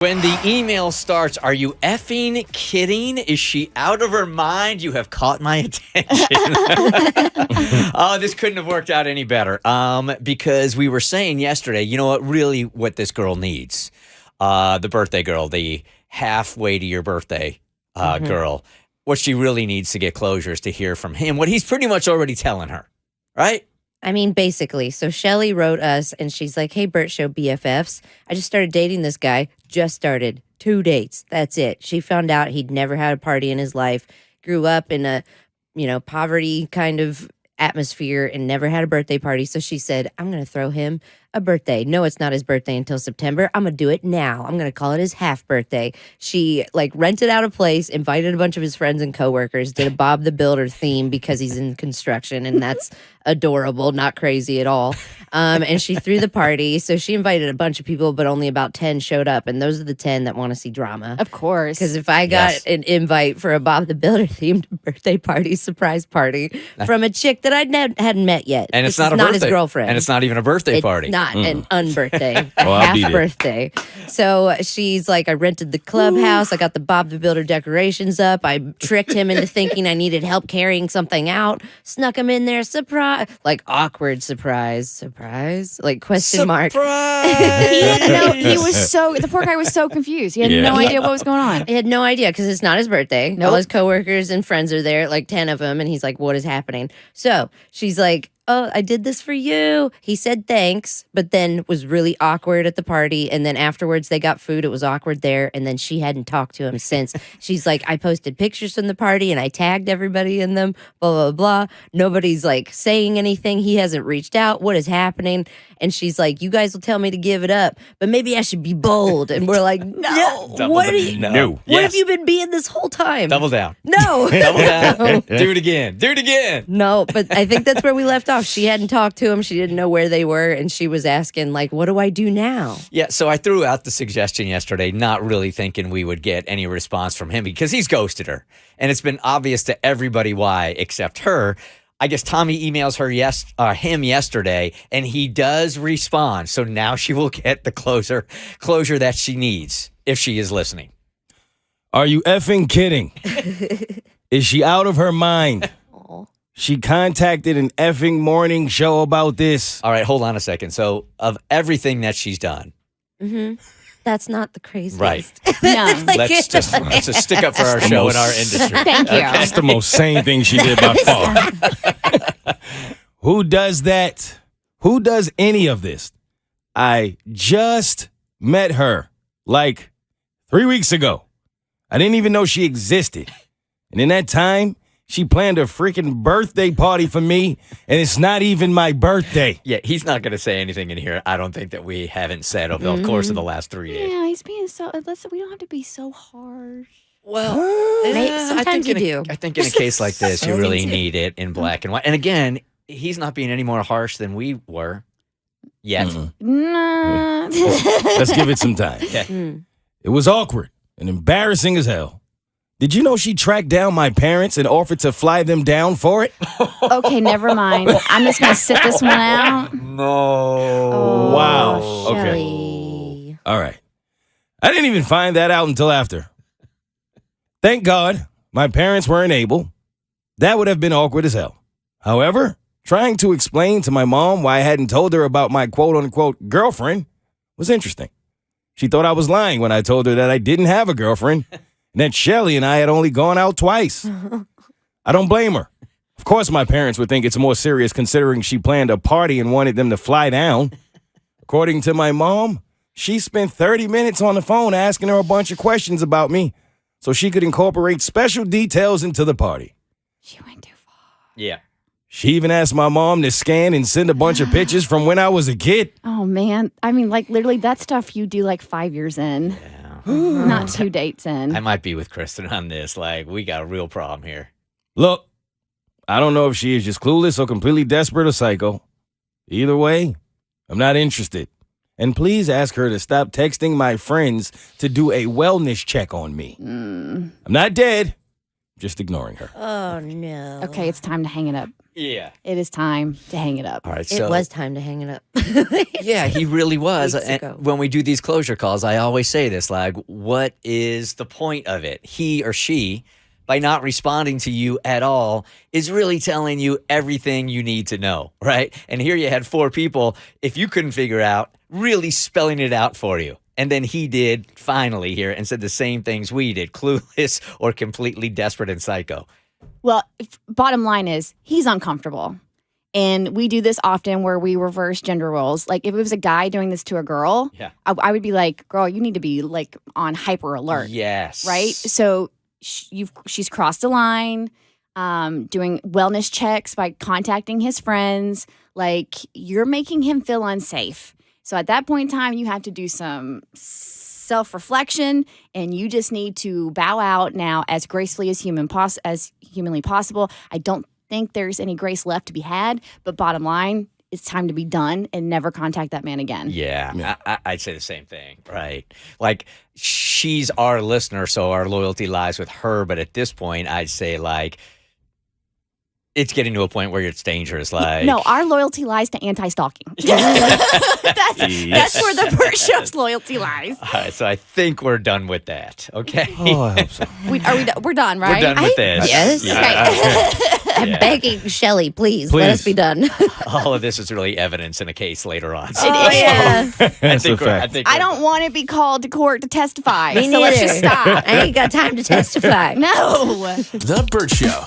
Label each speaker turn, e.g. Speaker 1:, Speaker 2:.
Speaker 1: When the email starts, are you effing kidding? Is she out of her mind? You have caught my attention. Oh, this couldn't have worked out any better. Because we were saying yesterday, you know what this girl needs? The birthday girl, the halfway to your birthday girl. What she really needs to get closure is to hear from him what he's pretty much already telling her, right?
Speaker 2: I mean, basically. So Shelly wrote us, and she's like, hey, Bert Show BFFs. I just started dating this guy. Just started. 2 dates. That's it. She found out he'd never had a party in his life, grew up in a, poverty kind of atmosphere and never had a birthday party. So she said, I'm going to throw him a birthday. No, it's not his birthday until September. I'm going to do it now. I'm going to call it his half birthday. She rented out a place, invited a bunch of his friends and coworkers, did a Bob the Builder theme because he's in construction, and that's adorable, not crazy at all. And she threw the party. So she invited a bunch of people, but only about 10 showed up. And those are the 10 that want to see drama.
Speaker 3: Of course.
Speaker 2: Because if I got an invite for a Bob the Builder themed birthday party, surprise party from a chick that I hadn't met yet.
Speaker 1: And it's
Speaker 2: not
Speaker 1: birthday.
Speaker 2: His girlfriend.
Speaker 1: And it's not even a birthday party.
Speaker 2: It's not an unbirthday, a
Speaker 4: I'll be
Speaker 2: half
Speaker 4: there.
Speaker 2: birthday. So she's like, I rented the clubhouse. I got the Bob the Builder decorations up. I tricked him into thinking I needed help carrying something out. Snuck him in there. Surprise. Awkward surprise. Question mark.
Speaker 3: He didn't know. The poor guy was so confused. He had no idea what was going on.
Speaker 2: He had no idea because it's not his birthday.
Speaker 3: Nope.
Speaker 2: All his coworkers and friends are there, 10 of them. And he's like, what is happening? So she's like, oh, I did this for you. He said thanks, but then was really awkward at the party. And then afterwards they got food. It was awkward there. And then she hadn't talked to him since. She's like, I posted pictures from the party and I tagged everybody in them, blah, blah, blah. Nobody's saying anything. He hasn't reached out. What is happening? And she's like, you guys will tell me to give it up, but maybe I should be bold. And we're like, no. What have you been being this whole time?
Speaker 1: Double down.
Speaker 2: No.
Speaker 1: Double down. Do it again. Do it again.
Speaker 2: No, but I think that's where we left off. She hadn't talked to him. She didn't know where they were. And she was asking, what do I do now?
Speaker 1: Yeah, so I threw out the suggestion yesterday, not really thinking we would get any response from him because he's ghosted her. And it's been obvious to everybody why except her. I guess Tommy emails him yesterday, and he does respond. So now she will get the closure that she needs if she is listening.
Speaker 4: Are you effing kidding? Is she out of her mind? She contacted an effing morning show about this.
Speaker 1: All right, hold on a second. So of everything that she's done.
Speaker 2: That's not the craziest.
Speaker 1: Right.
Speaker 3: No.
Speaker 1: Let's just stick up for our show and our industry.
Speaker 3: Thank you.
Speaker 4: That's the most sane thing she did by far. Who does that? Who does any of this? I just met her 3 weeks ago. I didn't even know she existed. And in that time, she planned a freaking birthday party for me, and it's not even my birthday.
Speaker 1: Yeah, he's not going to say anything in here. I don't think that we haven't said over the course of the last 3 days.
Speaker 3: Yeah, he's being so. Listen, we don't have to be so harsh.
Speaker 1: Well,
Speaker 2: sometimes you do.
Speaker 1: I think in a case like this, you really need it in black and white. And again, he's not being any more harsh than we were yet.
Speaker 3: Nah.
Speaker 4: Let's give it some time.
Speaker 1: Okay.
Speaker 4: It was awkward and embarrassing as hell. Did you know she tracked down my parents and offered to fly them down for it?
Speaker 3: Okay, never mind. I'm just going to sit this one out.
Speaker 1: No.
Speaker 3: Oh,
Speaker 4: Wow. Okay.
Speaker 2: Shelly.
Speaker 4: All right. I didn't even find that out until after. Thank God my parents weren't able. That would have been awkward as hell. However, trying to explain to my mom why I hadn't told her about my quote-unquote girlfriend was interesting. She thought I was lying when I told her that I didn't have a girlfriend and that Shelly and I had only gone out twice. I don't blame her. Of course, my parents would think it's more serious considering she planned a party and wanted them to fly down. According to my mom, she spent 30 minutes on the phone asking her a bunch of questions about me so she could incorporate special details into the party.
Speaker 3: She went too far.
Speaker 1: Yeah.
Speaker 4: She even asked my mom to scan and send a bunch of pictures from when I was a kid.
Speaker 3: Oh, man. I mean, literally, that stuff you do 5 years in.
Speaker 1: Yeah.
Speaker 3: Not 2 dates in.
Speaker 1: I might be with Kristen on this. We got a real problem here.
Speaker 4: Look, I don't know if she is just clueless or completely desperate or psycho. Either way, I'm not interested. And please ask her to stop texting my friends to do a wellness check on me. I'm not dead, just ignoring her.
Speaker 2: Oh, no.
Speaker 3: Okay, it's time to hang it up.
Speaker 1: Yeah.
Speaker 3: It is time to hang it up.
Speaker 1: All right.
Speaker 2: It
Speaker 1: So
Speaker 2: was time to hang it up.
Speaker 1: yeah, he really was.
Speaker 2: Weeks
Speaker 1: And
Speaker 2: ago.
Speaker 1: when we do these closure calls, I always say this, like, what is the point of it? He or she, by not responding to you at all, is really telling you everything you need to know, right? And here you had 4 people, if you couldn't figure out, really spelling it out for you. And then he did finally here and said the same things we did, clueless or completely desperate and psycho.
Speaker 3: Well, bottom line is he's uncomfortable. And we do this often where we reverse gender roles. Like if it was a guy doing this to a girl,
Speaker 1: Yeah.
Speaker 3: I would be like, girl, you need to be like on hyper alert.
Speaker 1: Yes.
Speaker 3: Right? So she's crossed a line, doing wellness checks by contacting his friends. Like you're making him feel unsafe. So at that point in time, you have to do some self-reflection, and you just need to bow out now as gracefully as humanly possible. I don't think there's any grace left to be had, but bottom line, it's time to be done and never contact that man again.
Speaker 1: Yeah. I'd say the same thing, right? Like, she's our listener, so our loyalty lies with her. But at this point, I'd say, like, it's getting to a point where it's dangerous. Like,
Speaker 3: No, our loyalty lies to anti-stalking. that's where the Bert Show's loyalty lies.
Speaker 1: all right, so I think we're done with that. Okay.
Speaker 4: Oh, I hope so.
Speaker 3: We're done, right?
Speaker 1: We're done with this.
Speaker 2: Yes.
Speaker 1: Yeah.
Speaker 2: I'm
Speaker 1: Yeah.
Speaker 2: begging Shelly, please, let us
Speaker 4: Please.
Speaker 2: be done.
Speaker 1: All of this is really evidence in a case later on. So
Speaker 2: Oh, yeah.
Speaker 4: That's a fact.
Speaker 3: I don't want to be called to court to testify.
Speaker 2: Me
Speaker 3: so let's just
Speaker 2: neither.
Speaker 3: stop.
Speaker 2: I ain't got time to testify.
Speaker 3: No.
Speaker 5: The Bert Show.